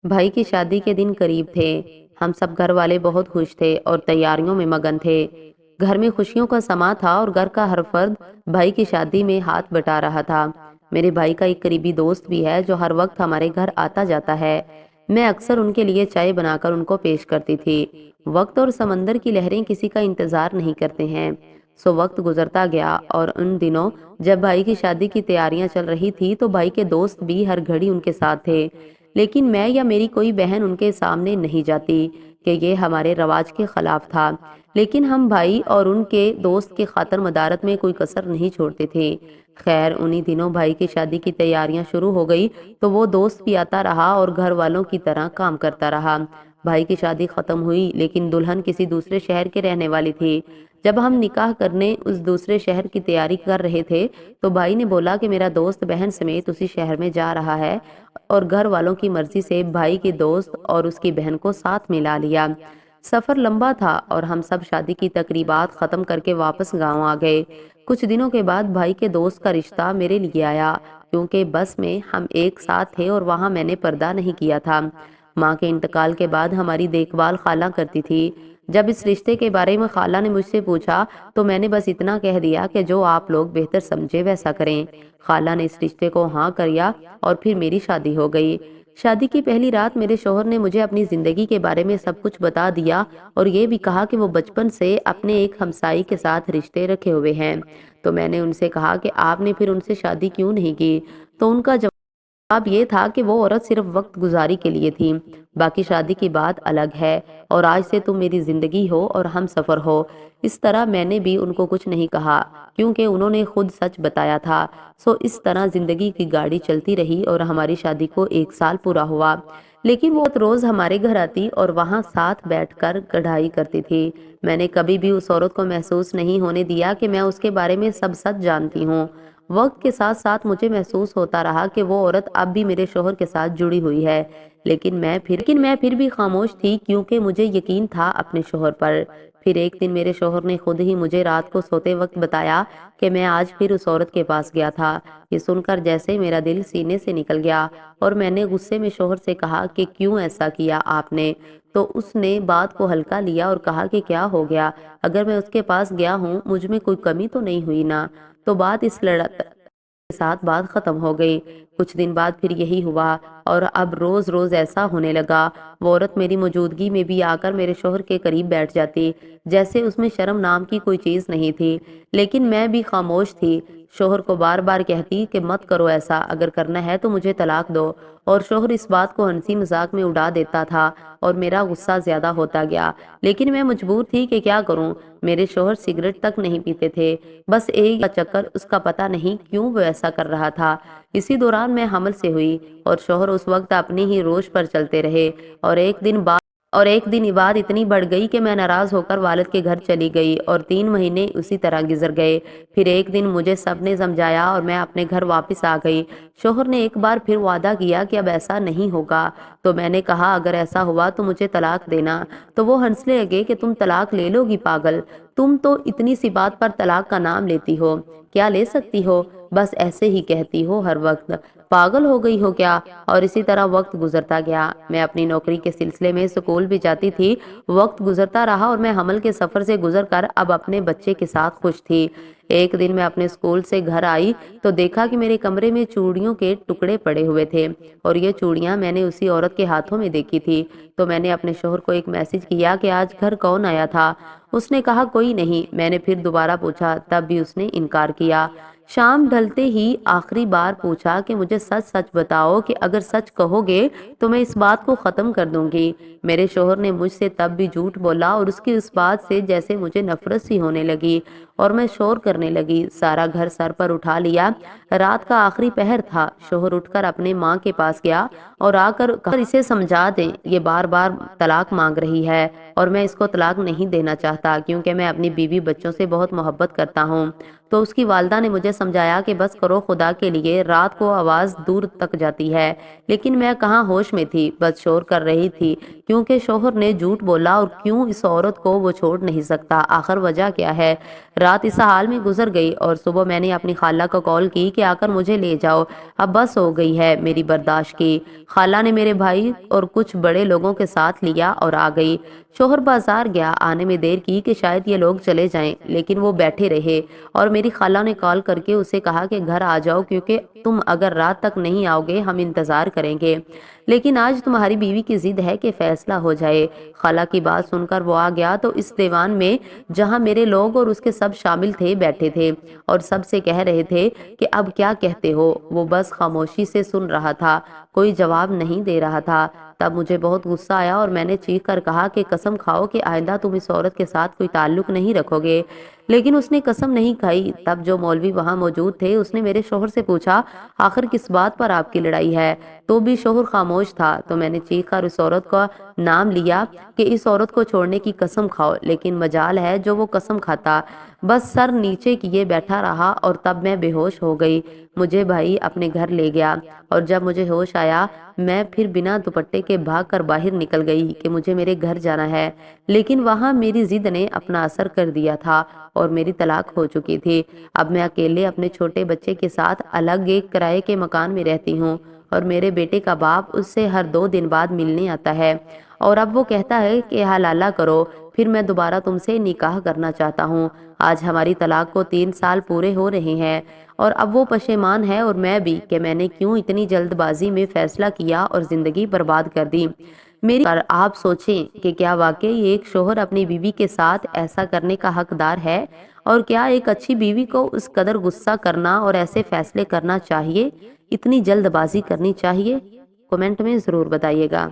بھائی کی شادی کے دن قریب تھے۔ ہم سب گھر والے بہت خوش تھے اور تیاریوں میں مگن تھے۔ گھر میں خوشیوں کا سما تھا اور گھر کا ہر فرد بھائی کی شادی میں ہاتھ بٹا رہا تھا۔ میرے بھائی کا ایک قریبی دوست بھی ہے جو ہر وقت ہمارے گھر آتا جاتا ہے۔ میں اکثر ان کے لیے چائے بنا کر ان کو پیش کرتی تھی۔ وقت اور سمندر کی لہریں کسی کا انتظار نہیں کرتے ہیں۔ سو وقت گزرتا گیا اور ان دنوں جب بھائی کی شادی کی تیاریاں چل رہی تھی تو بھائی کے دوست بھی ہر گھڑی ان کے ساتھ تھے، لیکن میں یا میری کوئی بہن ان کے سامنے نہیں جاتی کہ یہ ہمارے رواج کے خلاف تھا۔ لیکن ہم بھائی اور ان کے دوست کے خاطر مدارت میں کوئی کسر نہیں چھوڑتے تھے۔ خیر انہی دنوں بھائی کی شادی کی تیاریاں شروع ہو گئی تو وہ دوست بھی آتا رہا اور گھر والوں کی طرح کام کرتا رہا۔ بھائی کی شادی ختم ہوئی لیکن دلہن کسی دوسرے شہر کے رہنے والی تھی۔ جب ہم نکاح کرنے اس دوسرے شہر کی تیاری کر رہے تھے تو بھائی نے بولا کہ میرا دوست بہن سمیت اسی شہر میں جا رہا ہے اور گھر والوں کی مرضی سے بھائی کے دوست اور اس کی بہن کو ساتھ ملا لیا۔ سفر لمبا تھا اور ہم سب شادی کی تقریبات ختم کر کے واپس گاؤں آ گئے۔ کچھ دنوں کے بعد بھائی کے دوست کا رشتہ میرے لیے آیا، کیونکہ بس میں ہم ایک ساتھ تھے اور وہاں میں نے پردہ نہیں کیا تھا۔ ماں کے انتقال کے بعد ہماری دیکھ بھال خالہ کرتی تھی۔ جب اس رشتے کے بارے میں خالہ نے مجھ سے پوچھا تو میں نے بس اتنا کہہ دیا کہ جو آپ لوگ بہتر سمجھے ویسا کریں۔ خالہ نے اس رشتے کو ہاں کریا اور پھر میری شادی ہو گئی۔ شادی کی پہلی رات میرے شوہر نے مجھے اپنی زندگی کے بارے میں سب کچھ بتا دیا اور یہ بھی کہا کہ وہ بچپن سے اپنے ایک ہمسائی کے ساتھ رشتے رکھے ہوئے ہیں۔ تو میں نے ان سے کہا کہ آپ نے پھر ان سے شادی کیوں نہیں کی؟ تو ان کا جواب یہ تھا کہ وہ عورت صرف وقت گزاری کے لیے تھی، باقی شادی کی بات الگ ہے اور آج سے تم میری زندگی ہو اور ہم سفر ہو۔ اس طرح میں نے بھی ان کو کچھ نہیں کہا کیونکہ انہوں نے خود سچ بتایا تھا۔ سو اس طرح زندگی کی گاڑی چلتی رہی اور ہماری شادی کو 1 سال پورا ہوا۔ لیکن وہ روز ہمارے گھر آتی اور وہاں ساتھ بیٹھ کر کڑھائی کرتی تھی۔ میں نے کبھی بھی اس عورت کو محسوس نہیں ہونے دیا کہ میں اس کے بارے میں سب سچ جانتی ہوں۔ وقت کے ساتھ ساتھ مجھے محسوس ہوتا رہا کہ وہ عورت اب بھی میرے شوہر کے ساتھ جڑی ہوئی ہے، لیکن میں پھر بھی خاموش تھی کیونکہ مجھے یقین تھا اپنے شوہر پر۔ پھر ایک دن میرے شوہر نے خود ہی مجھے رات کو سوتے وقت بتایا کہ میں آج پھر اس عورت کے پاس گیا تھا۔ یہ سن کر جیسے میرا دل سینے سے نکل گیا اور میں نے غصے میں شوہر سے کہا کہ کیوں ایسا کیا آپ نے؟ تو اس نے بات کو ہلکا لیا اور کہا کہ کیا ہو گیا، اگر میں اس کے پاس گیا ہوں مجھ میں کوئی کمی تو نہیں ہوئی نا؟ تو کے ساتھ بات ختم ہو گئی۔ کچھ دن بعد پھر یہی ہوا اور اب روز روز ایسا ہونے لگا۔ وہ عورت میری موجودگی میں بھی آ کر میرے شوہر کے قریب بیٹھ جاتی، جیسے اس میں شرم نام کی کوئی چیز نہیں تھی، لیکن میں بھی خاموش تھی۔ شوہر کو بار بار کہتی کہ مت کرو ایسا، اگر کرنا ہے تو مجھے طلاق دو، اور شوہر اس بات کو ہنسی مذاق میں اڑا دیتا تھا اور میرا غصہ زیادہ ہوتا گیا۔ لیکن میں مجبور تھی کہ کیا کروں؟ میرے شوہر سگریٹ تک نہیں پیتے تھے، بس ایک چکر اس کا پتہ نہیں کیوں وہ ایسا کر رہا تھا۔ اسی دوران میں حمل سے ہوئی اور شوہر اس وقت اپنی ہی روش پر چلتے رہے اور ایک دن بعد اتنی بڑھ گئی کہ میں ناراض ہو کر والد کے گھر چلی گئی اور 3 مہینے اسی طرح گزر گئے۔ پھر ایک دن مجھے سب نے سمجھایا اور میں اپنے گھر واپس آ گئی۔ شوہر نے ایک بار پھر وعدہ کیا کہ اب ایسا نہیں ہوگا، تو میں نے کہا اگر ایسا ہوا تو مجھے طلاق دینا۔ تو وہ ہنسنے لگے کہ تم طلاق لے لو گی پاگل، تم تو اتنی سی بات پر طلاق کا نام لیتی ہو، کیا لے سکتی ہو؟ بس ایسے ہی کہتی ہو ہر وقت، پاگل ہو گئی ہو کیا؟ اور اسی طرح وقت گزرتا گیا۔ میں اپنی نوکری کے سلسلے میں اسکول بھی جاتی تھی۔ وقت گزرتا رہا اور میں حمل کے سفر سے گزر کر اب اپنے بچے کے ساتھ خوش تھی۔ ایک دن میں اپنے اسکول سے گھر آئی تو دیکھا کہ میرے کمرے میں چوڑیوں کے ٹکڑے پڑے ہوئے تھے اور یہ چوڑیاں میں نے اسی عورت کے ہاتھوں میں دیکھی تھی۔ تو میں نے اپنے شوہر کو ایک میسج کیا کہ آج گھر کون آیا تھا؟ اس نے کہا کوئی نہیں۔ میں نے پھر دوبارہ پوچھا، تب بھی اس نے انکار کیا۔ شام ڈھلتے ہی آخری بار پوچھا کہ مجھے سچ سچ بتاؤ کہ اگر سچ کہو گے تو میں اس بات کو ختم کر دوں گی۔ میرے شوہر نے مجھ سے تب بھی جھوٹ بولا اور اس کی اس بات سے جیسے مجھے نفرت سی ہونے لگی اور میں شور کرنے لگی، سارا گھر سر پر اٹھا لیا۔ رات کا آخری پہر تھا۔ شوہر اٹھ کر اپنے ماں کے پاس گیا اور آ کر اسے سمجھا دیں، یہ بار بار طلاق مانگ رہی ہے اور میں اس کو طلاق نہیں دینا چاہتا کیونکہ میں اپنی بیوی بچوں سے بہت محبت کرتا ہوں۔ تو اس کی والدہ نے مجھے سمجھایا کہ بس کرو خدا کے لیے، رات کو آواز دور تک جاتی ہے، لیکن میں کہاں ہوش میں تھی، بس شور کر رہی تھی کیونکہ شوہر نے جھوٹ بولا اور کیوں اس عورت کو وہ چھوڑ نہیں سکتا؟ آخر وجہ کیا ہے؟ رات اس حال میں گزر گئی اور صبح میں نے اپنی خالہ کو کال کی کہ آ کر مجھے لے جاؤ، اب بس ہو گئی ہے میری برداشت کی۔ خالہ نے میرے بھائی اور کچھ بڑے لوگوں کے ساتھ لیا اور آ گئی۔ شوہر بازار گیا، آنے میں دیر کی کہ شاید یہ لوگ چلے جائیں، لیکن وہ بیٹھے رہے اور میری خالہ نے کال کر کے اسے کہا کہ گھر آ جاؤ، کیونکہ تم اگر رات تک نہیں آؤ گے ہم انتظار کریں گے، لیکن آج تمہاری بیوی کی ضد ہے کہ فیصلہ ہو جائے۔ خالہ کی بات سن کر وہ آ گیا تو اس دیوان میں جہاں میرے لوگ اور اس کے سب شامل تھے بیٹھے تھے اور سب سے کہہ رہے تھے کہ اب کیا کہتے ہو؟ وہ بس خاموشی سے سن رہا تھا، کوئی جواب نہیں دے رہا تھا۔ تب مجھے بہت غصہ آیا اور میں نے چیخ کر کہا کہ قسم کھاؤ کہ آئندہ تم اس عورت کے ساتھ کوئی تعلق نہیں رکھو گے، لیکن اس نے قسم نہیں کھائی۔ تب جو مولوی وہاں موجود تھے اس نے میرے شوہر سے پوچھا آخر کس بات پر آپ کی لڑائی ہے؟ تو بھی شوہر خاموش تھا، تو میں نے چیخ کر اس عورت کا نام لیا کہ اس عورت کو چھوڑنے کی قسم کھاؤ، لیکن مجال ہے جو وہ قسم کھاتا۔ بس سر نیچے کیے بیٹھا رہا اور تب میں بے ہوش ہو گئی۔ مجھے بھائی اپنے گھر لے گیا اور جب مجھے ہوش آیا میں پھر بنا دوپٹے کے بھاگ کر باہر نکل گئی کہ مجھے میرے گھر جانا ہے، لیکن وہاں میری ضد نے اپنا اثر کر دیا تھا اور میری طلاق ہو چکی تھی۔ اب میں اکیلے اپنے چھوٹے بچے کے ساتھ الگ ایک کرائے کے مکان میں رہتی ہوں اور میرے بیٹے کا باپ اس سے ہر 2 دن بعد ملنے آتا ہے اور اب وہ کہتا ہے کہ حلالہ کرو، پھر میں دوبارہ تم سے نکاح کرنا چاہتا ہوں۔ آج ہماری طلاق کو 3 سال پورے ہو رہے ہیں اور اب وہ پشیمان ہے اور میں بھی کہ میں نے کیوں اتنی جلد بازی میں فیصلہ کیا اور زندگی برباد کر دی۔ میری پر آپ سوچیں کہ کیا واقعی ایک شوہر اپنی بیوی کے ساتھ ایسا کرنے کا حقدار ہے، اور کیا ایک اچھی بیوی کو اس قدر غصہ کرنا اور ایسے فیصلے کرنا چاہیے، اتنی جلد بازی کرنی چاہیے؟ کمنٹ میں ضرور بتائیے گا۔